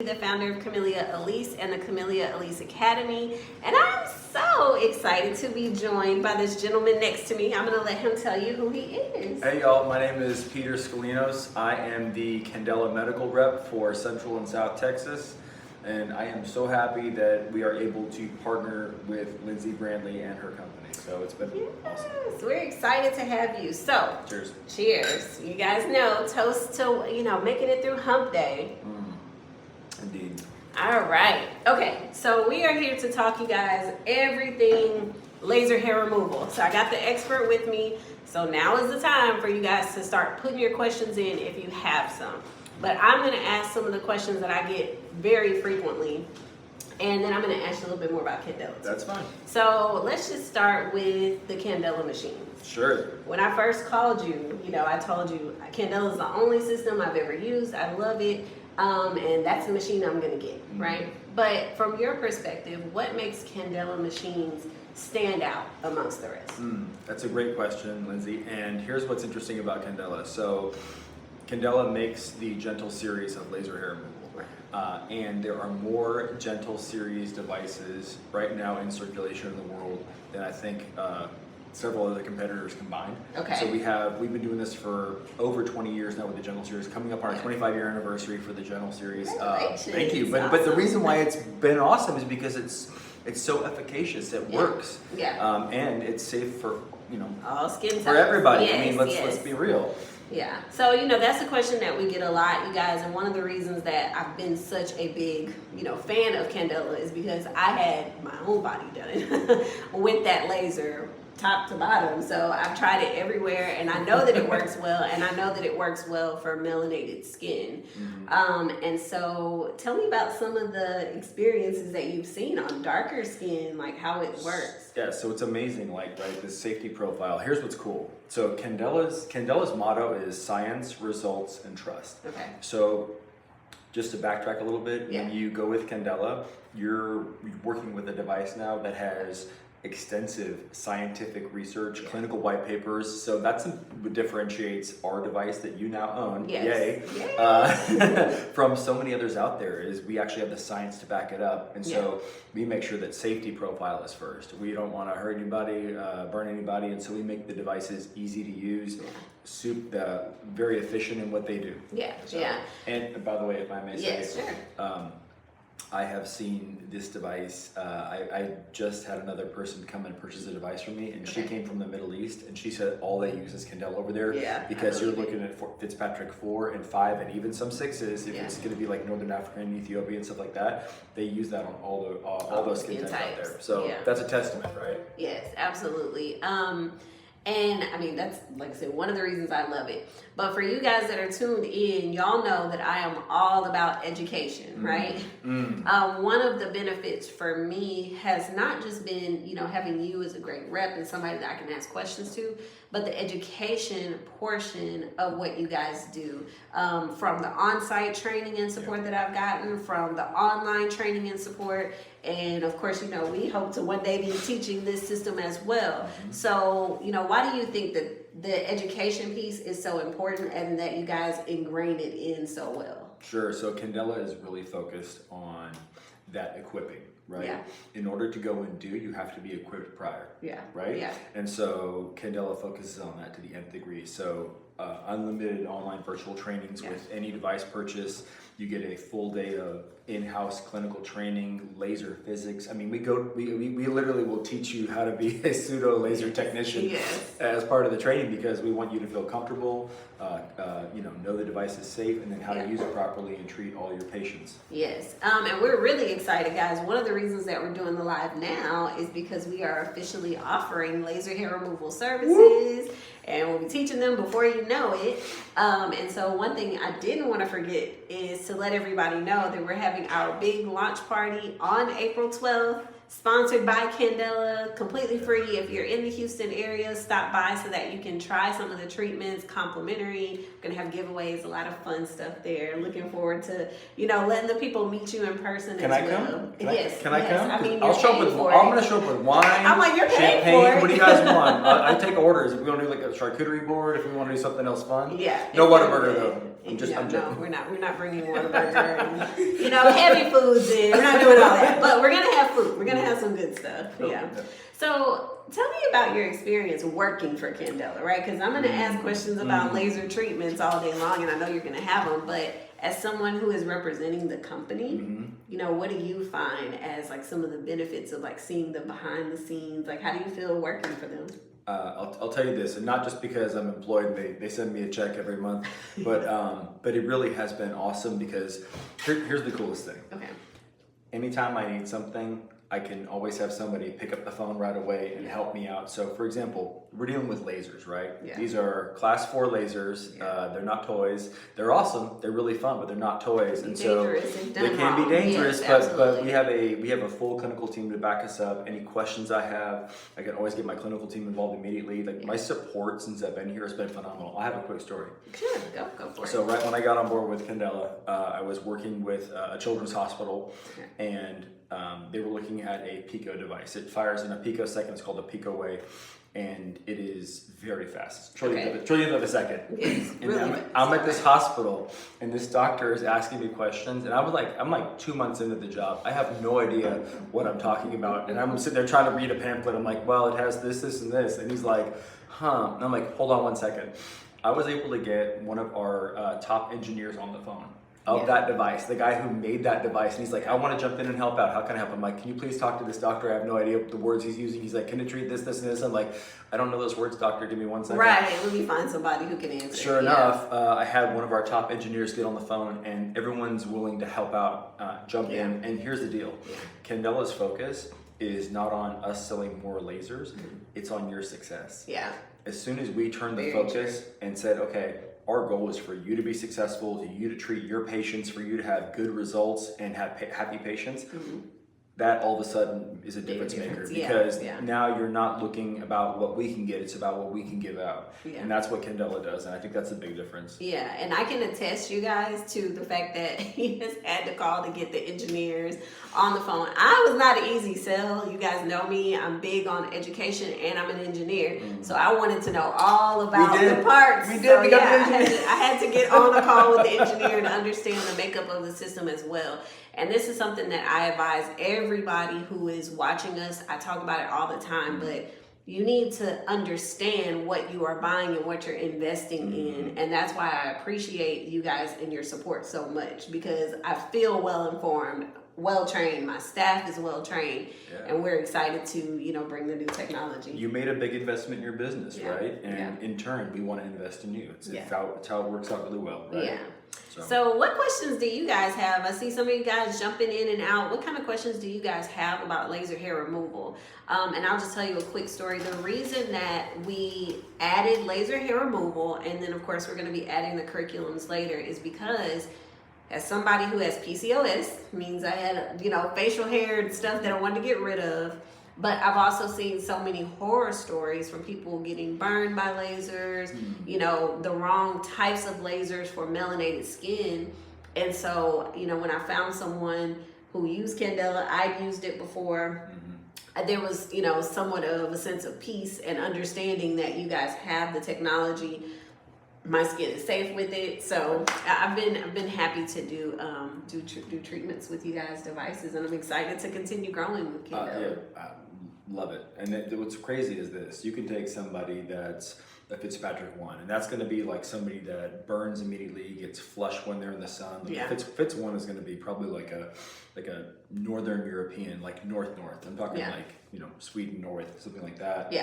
the founder of Camellia Alise and the Camellia Alise Academy, and I'm so excited to be joined by this gentleman next to me. I'm going to let him tell you who he is. Hey y'all, my name is Peter Scalinos. I am the Candela medical rep for Central and South Texas, and I am so happy that we are able to partner with Lindsay Brandley and her company. So it's been awesome. We're excited to have you. So, Cheers. Cheers. You guys know, toast to, making it through hump day. Indeed. All right. Okay, so we are here to talk, you guys, everything laser hair removal. So I got the expert with me. So now is the time for you guys to start putting your questions in if you have some. But I'm going to ask some of the questions that I get very frequently. And then I'm going to ask you a little bit more about Candela. That's fine. So let's just start with the Candela machine. Sure. When I first called you, I told you Candela is the only system I've ever used. I love it. And that's the machine I'm going to get, right? But from your perspective, what makes Candela machines stand out amongst the rest? That's a great question, Lindsay. And here's what's interesting about Candela. So Candela makes the Gentle series of laser hair removal. And there are more Gentle series devices right now in circulation in the world than I think several other competitors combined. Okay. So we've been doing this for over 20 years now with the Gentle series, coming up on our 25-year anniversary for the Gentle series. Thank you. But the reason why it's been awesome is because it's so efficacious. It works. Yeah. And it's safe for all skin types. for everybody. Yes, I mean, let's be real. Yeah. So, that's a question that we get a lot, you guys. And one of the reasons that I've been such a big, fan of Candela is because I had my own body done with that laser, top to bottom. So I've tried it everywhere, and I know that it works well, and I know that it works well for melanated skin. And so tell me about some of the experiences that you've seen on darker skin, like how it works. Yeah, so it's amazing, the safety profile. Here's what's cool. So Candela's motto is science, results, and trust. Okay. So just to backtrack a little bit, Yeah. when you go with Candela, you're working with a device now that has extensive scientific research, clinical white papers. So that's what differentiates our device that you now own, Yes. yay, from so many others out there, is we actually have the science to back it up. And so we make sure that safety profile is first. We don't want to hurt anybody, burn anybody, and so we make the devices easy to use, very efficient in what they do. Yeah, So, yeah. And by the way, if I may say, Yes, sure. I have seen this device. I just had another person come and purchase a device from me, and she came from the Middle East, and she said all they use is Candela over there. Yeah, because you're looking at Fitzpatrick 4 and 5 and even some 6s. If it's going to be like Northern Africa and Ethiopia and stuff like that, they use that on all those skin types out there. So that's a testament, right? Yes, absolutely. And I mean, that's, like I said, one of the reasons I love it. But for you guys that are tuned in, y'all know that I am all about education, right? One of the benefits for me has not just been, having you as a great rep and somebody that I can ask questions to, but the education portion of what you guys do. From the on-site training and support that I've gotten, from the online training and support, and of course, we hope to one day be teaching this system as well. So, why do you think that the education piece is so important and that you guys ingrained it in so well? Sure. So Candela is really focused on that equipping, right? Yeah. In order to go and do, you have to be equipped prior. Yeah. Right? Yeah. And so Candela focuses on that to the nth degree. So unlimited online virtual trainings with any device purchase. You get a full day of in-house clinical training, laser physics. I mean, we literally will teach you how to be a pseudo laser technician as part of the training, because we want you to feel comfortable, know the device is safe, and then how to use it properly and treat all your patients. Yes, and we're really excited, guys. One of the reasons that we're doing the live now is because we are officially offering laser hair removal services. And we'll be teaching them before you know it. And so one thing I didn't want to forget is to let everybody know that we're having our big launch party on April 12th. Sponsored by Candela, completely free. If you're in the Houston area, stop by so that you can try some of the treatments, complimentary. We're gonna have giveaways, a lot of fun stuff there. Looking forward to, letting the people meet you in person Can as I well. come? Yes. Can I come? I mean, I'm gonna show up with wine. I'm like, you're paying champagne. for it. What do you guys want? I take orders. If we want to do like a charcuterie board, if we want to do something else fun. Yeah. No Whataburger though. I'm joking. No, we're not bringing Whataburger and heavy foods in. We're not doing all that, but we're gonna have food. We're gonna have some good stuff. Yeah. So tell me about your experience working for Candela, right? Because I'm gonna ask questions about laser treatments all day long, and I know you're gonna have them. But as someone who is representing the company, what do you find as like some of the benefits of like seeing the behind the scenes? Like, how do you feel working for them? I'll tell you this, and not just because I'm employed, they send me a check every month, but it really has been awesome because here's the coolest thing. Okay. Anytime I need something, I can always have somebody pick up the phone right away and help me out. So, for example, we're dealing with lasers, right? Yeah. These are class 4 lasers. They're not toys. They're awesome. They're really fun, but they're not toys. And so they can be dangerous. Yes, but we have a full clinical team to back us up. Any questions I have, I can always get my clinical team involved immediately. Like my support since I've been here has been phenomenal. I have a quick story. Sure, go for it. So right when I got on board with Candela, I was working with a children's hospital, and they were looking at a pico device. It fires in a picosecond. It's called a pico wave, and it is very fast. Trillionth of a second. Yes, and really I'm at this hospital, and this doctor is asking me questions, and I'm like 2 months into the job. I have no idea what I'm talking about, and I'm sitting there trying to read a pamphlet. I'm like, well, it has this, this, and this, and he's like, huh? And I'm like, hold on 1 second. I was able to get one of our top engineers on the phone of that device, the guy who made that device, and he's like, I want to jump in and help out. How can I help? I'm like, can you please talk to this doctor? I have no idea the words he's using. He's like, can it treat this, this, and this? I'm like, I don't know those words, doctor. Give me 1 second. Right, let me find somebody who can answer. Sure enough, I had one of our top engineers get on the phone, and everyone's willing to help out, jump in. And here's the deal. Candela's focus is not on us selling more lasers. It's on your success. Yeah. As soon as we turned the focus and said, okay, our goal is for you to be successful, for you to treat your patients, for you to have good results and have happy patients. That all of a sudden is a difference maker, because now you're not looking about what we can get, it's about what we can give out. And that's what Candela does, and I think that's a big difference. Yeah, and I can attest you guys to the fact that he has had to call to get the engineers on the phone. I was not an easy sell. You guys know me. I'm big on education, and I'm an engineer. So I wanted to know all about the parts. We did. I had to get on the call with the engineer to understand the makeup of the system as well. And this is something that I advise everybody who is watching us. I talk about it all the time, but you need to understand what you are buying and what you're investing in. And that's why I appreciate you guys and your support so much, because I feel well informed, well trained. My staff is well trained, and we're excited to bring the new technology. You made a big investment in your business, right? And in turn, we want to invest in you. It's how it works out really well, right? Yeah. So what questions do you guys have? I see some of you guys jumping in and out. What kind of questions do you guys have about laser hair removal? And I'll just tell you a quick story. The reason that we added laser hair removal, and then of course we're going to be adding the curriculums later, is because as somebody who has PCOS, means I had facial hair and stuff that I wanted to get rid of. But I've also seen so many horror stories from people getting burned by lasers, the wrong types of lasers for melanated skin. And so, when I found someone who used Candela, I'd used it before. There was, somewhat of a sense of peace and understanding that you guys have the technology. My skin is safe with it, so I've been happy to do treatments with you guys' devices, and I'm excited to continue growing with Candela. Love it. And what's crazy is this: you can take somebody that's a Fitzpatrick 1, and that's going to be like somebody that burns immediately, gets flushed when they're in the sun. Like Fitz 1 is going to be probably like a Northern European, like north. I'm talking like Sweden north, something like that.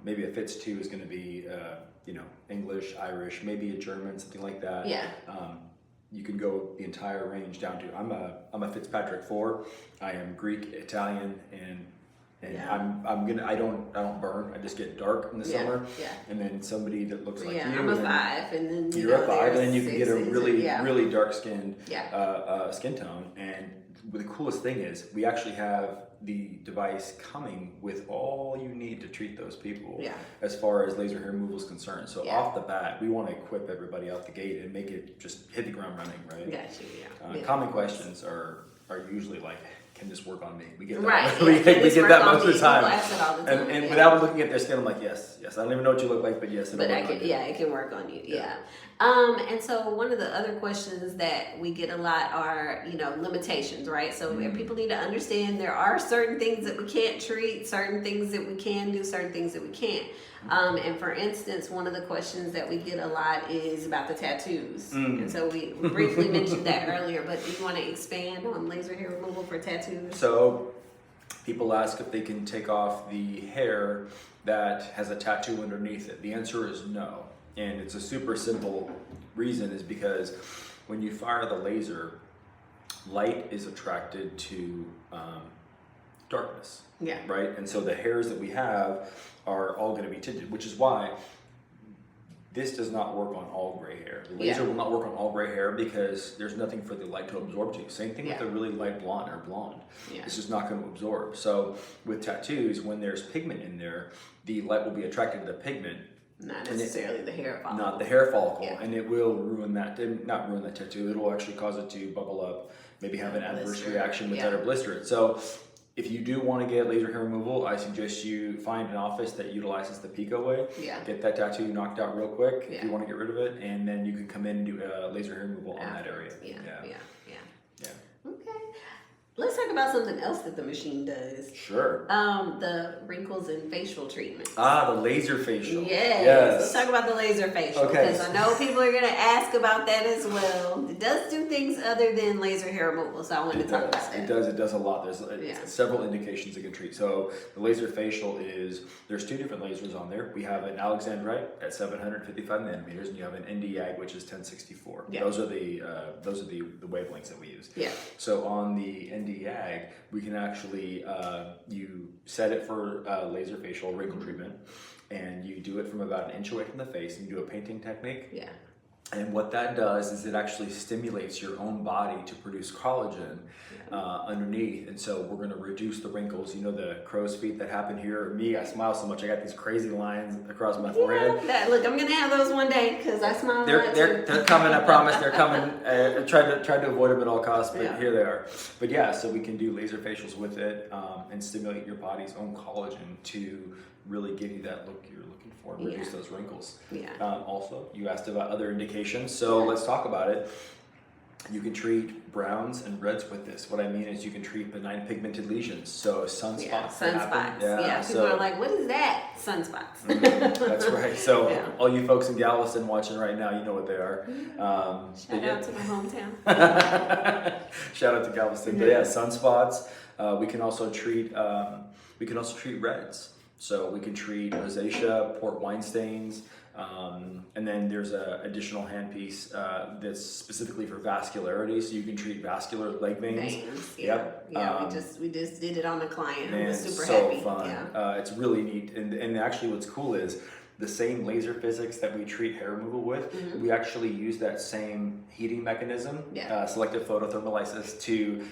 Maybe a Fitz 2 is going to be English, Irish, maybe a German, something like that. You can go the entire range down to I'm a Fitzpatrick 4. I am Greek, Italian, and I don't burn. I just get dark in the summer. And then somebody that looks like you. I'm a 5, and then you're a 5, and then you can get a really dark skinned skin tone. And the coolest thing is we actually have the device coming with all you need to treat those people as far as laser hair removal is concerned. So off the bat, we want to equip everybody out the gate and make it just hit the ground running, right? Gotcha, Common questions are usually like, can this work on me? We get that. Right. we get that most of the time. People ask it all the time. And without looking at their skin, I'm like, yes. I don't even know what you look like, but yes, But it can work on you. Yeah. And so one of the other questions that we get a lot are, limitations, right? So people need to understand there are certain things that we can't treat, certain things that we can do, certain things that we can't. And for instance, one of the questions that we get a lot is about the tattoos. And so we briefly mentioned that earlier, but do you want to expand on laser hair removal for tattoos? So people ask if they can take off the hair that has a tattoo underneath it. The answer is no. And it's a super simple reason is because when you fire the laser, light is attracted to darkness. Yeah. Right? And so the hairs that we have are all going to be tinted, which is why this does not work on all gray hair. The laser will not work on all gray hair because there's nothing for the light to absorb to. Same thing with a really light blonde or blonde. Yeah. It's just not going to absorb. So with tattoos, when there's pigment in there, the light will be attracted to the pigment. Not necessarily the hair follicle. Not the hair follicle, and it will ruin that. Not ruin that tattoo. It will actually cause it to bubble up, maybe have an adverse reaction with that or blister it. So, if you do want to get laser hair removal, I suggest you find an office that utilizes the Pico way. Yeah. Get that tattoo knocked out real quick if you want to get rid of it, and then you can come in and do laser hair removal on that area. Yeah. Okay. Let's talk about something else that the machine does. Sure. The wrinkles and facial treatment. The laser facial. Yes. Let's talk about the laser facial. Okay. Because I know people are going to ask about that as well. It does do things other than laser hair removal, so I wanted to talk about that. It does a lot. There's several indications it can treat. So the laser facial there's two different lasers on there. We have an Alexandrite at 755 nanometers, and you have an Nd:YAG, which is 1064. Yeah. Those are the wavelengths that we use. Yeah. So on the Nd:YAG, we can actually you set it for laser facial wrinkle treatment, and you do it from about an inch away from the face, and you do a painting technique. Yeah. And what that does is it actually stimulates your own body to produce collagen underneath. And so we're going to reduce the wrinkles. You know, the crow's feet that happen here. Me, I smile so much. I got these crazy lines across my forehead. Look, I'm going to have those one day because I smile a lot They're coming, I promise. They're coming. I tried to avoid them at all costs, but here they are. But yeah, so we can do laser facials with it and stimulate your body's own collagen to really give you that look you're looking for and reduce those wrinkles. Yeah. Also, you asked about other indications, so let's talk about it. You can treat browns and reds with this. What I mean is you can treat benign pigmented lesions, so sunspots. Sunspots. Yeah, people are like, what is that? Sunspots. That's right. So all you folks in Galveston watching right now, you know what they are. Shout out to my hometown. Shout out to Galveston. But yeah, sunspots. We can also treat reds. So we can treat rosacea, port wine stains, and then there's an additional handpiece that's specifically for vascularity. So you can treat vascular leg veins. Yep. Yeah, we just did it on a client. Man, I was super so happy. fun. Yeah. It's really neat. And actually what's cool is the same laser physics that we treat hair removal with, we actually use that same heating mechanism, selective photothermolysis, to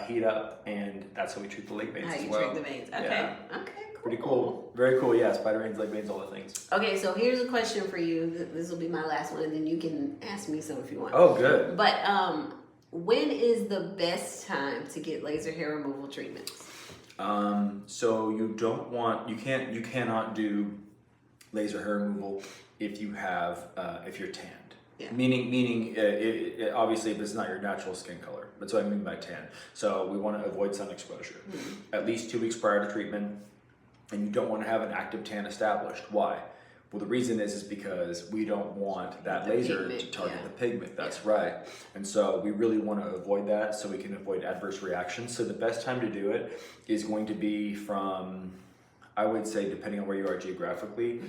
heat up, and that's how we treat the leg veins as well. Treat the veins. Okay. Yeah. Okay. Pretty cool. Very cool. Yeah, spider veins, leg veins, all the things. Okay, so here's a question for you. This will be my last one, and then you can ask me some if you want. Oh, good. But when is the best time to get laser hair removal treatments? So you cannot do laser hair removal if you're tanned. Yeah. Meaning, obviously, if it's not your natural skin color. That's what I mean by tan. So we want to avoid sun exposure. At least 2 weeks prior to treatment, and you don't want to have an active tan established. Why? Well, the reason is because we don't want that laser to target the pigment. That's right. And so we really want to avoid that so we can avoid adverse reactions. So the best time to do it is going to be from, I would say, depending on where you are geographically,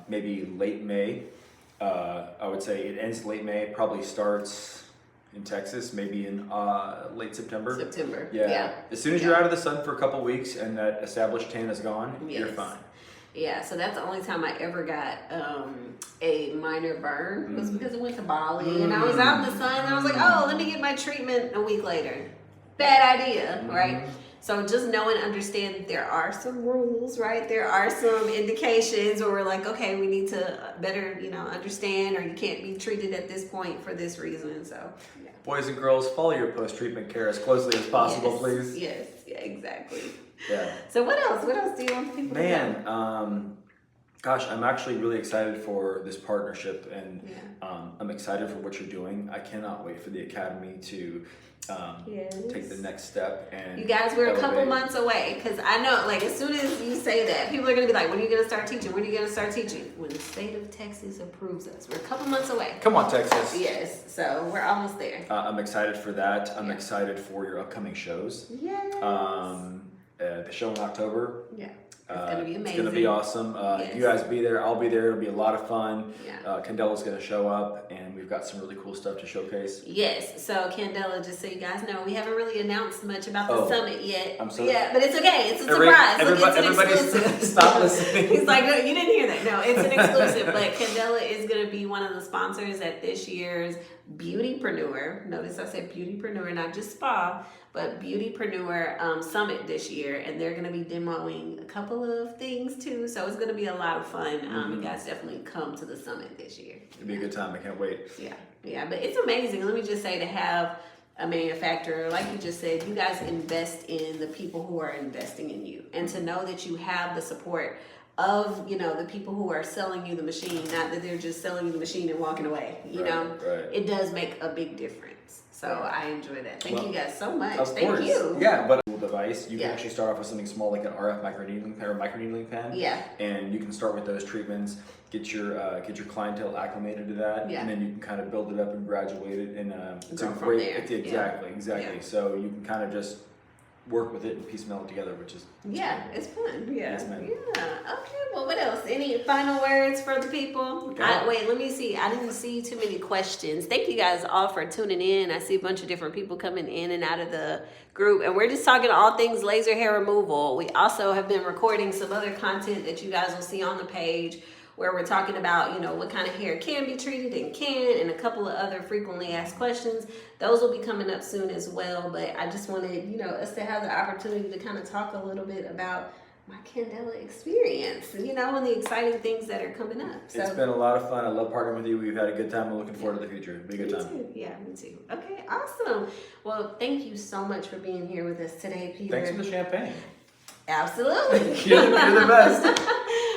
maybe late May. I would say it ends late May, probably starts in Texas, maybe in late September. Yeah. As soon as you're out of the sun for a couple weeks and that established tan is gone, you're fine. Yeah, so that's the only time I ever got a minor burn was because I went to Bali and I was out in the sun and I was like, oh, let me get my treatment a week later. Bad idea, right? So just know and understand that there are some rules, right? There are some indications where we're like, okay, we need to better, understand, or you can't be treated at this point for this reason. So, yeah. Boys and girls, follow your post-treatment care as closely as possible, Yes, please. Yes, yeah, exactly. Yeah. So what else? What else do you want people to know? Gosh, I'm actually really excited for this partnership, and Yeah. I'm excited for what you're doing. I cannot wait for the Academy to take the next step. And you guys, we're a couple elevate. months away, because I know, like, as soon as you say that, people are going to be like, when are you going to start teaching? When are you going to start teaching? When the state of Texas approves us. We're a couple months away. Come on, Texas. Yes, so we're almost there. I'm excited for that. I'm excited for your upcoming shows. Yes. The show in October. Yeah. It's gonna be amazing. It's gonna be awesome. Yes. You guys be there. I'll be there. It'll be a lot of fun. Yeah. Candela's gonna show up, and we've got some really cool stuff to showcase. Yes. So Candela, just so you guys know, we haven't really announced much about the summit yet. I'm sorry. Yeah, but it's okay. It's a surprise. Everybody exclusive. stop listening. He's like, no, you didn't hear that. No, it's an exclusive. But Candela is gonna be one of the sponsors at this year's Beautypreneur. Notice I said Beautypreneur, not just spa, but Beautypreneur Summit this year, and they're going to be demoing a couple of things too, so it's going to be a lot of fun. You guys definitely come to the summit this year. It'll be a good time. I can't wait. Yeah, but it's amazing. Let me just say, to have a manufacturer, like you just said, you guys invest in the people who are investing in you, and to know that you have the support of the people who are selling you the machine, not that they're just selling you the machine and walking away. Right. It does make a big difference. So I enjoy that. Thank you guys so much. Of Thank course. you. Yeah, but a device, you can actually start off with something small like an RF microneedling pen or microneedling pen. Yeah. And you can start with those treatments, get your clientele acclimated to that, and then you can kind of build it up and graduate it. And it's a great, exactly. Yeah. So you can kind of just work with it and piecemeal it together, which is it's fun. Yeah. Yes, ma'am. Yeah. Okay. Well, what else? Any final words for the people? Wait, let me see. I didn't see too many questions. Thank you guys all for tuning in. I see a bunch of different people coming in and out of the group, and we're just talking all things laser hair removal. We also have been recording some other content that you guys will see on the page, where we're talking about, what kind of hair can be treated and can't, and a couple of other frequently asked questions. Those will be coming up soon as well. But I just wanted, us to have the opportunity to kind of talk a little bit about my Candela experience, and the exciting things that are coming up. So, it's been a lot of fun. I love partnering with you. We've had a good time. I'm looking forward to the future. It'll be a good time. Too. Yeah, me too. Okay, awesome. Well, thank you so much for being here with us today, Peter. Thanks for the champagne. Absolutely. You're the best.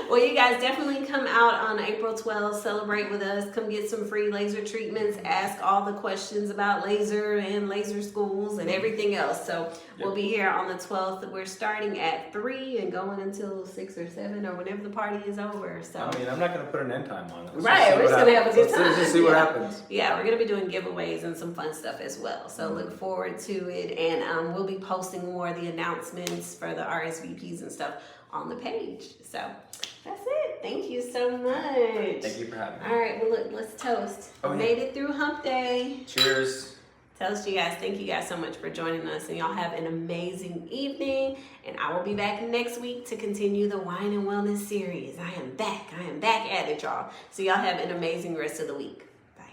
Well, you guys definitely come out on April 12th, celebrate with us, come get some free laser treatments, ask all the questions about laser and laser schools and everything else. So we'll be here on the 12th. We're starting at 3 and going until 6 or 7 or whenever the party is over. So I'm not going to put an end time on it. We're just going to have a good time. Let's just see what happens. Yeah, we're going to be doing giveaways and some fun stuff as well. So look forward to it. And we'll be posting more of the announcements for the RSVPs and stuff on the page. So that's it. Thank you so much. Thank you for having me. All right, well, look, let's toast. Made it through hump day. Cheers. Toast, you guys. Thank you guys so much for joining us, and y'all have an amazing evening. And I will be back next week to continue the Wine and Wellness series. I am back at it, y'all. So y'all have an amazing rest of the week. Bye.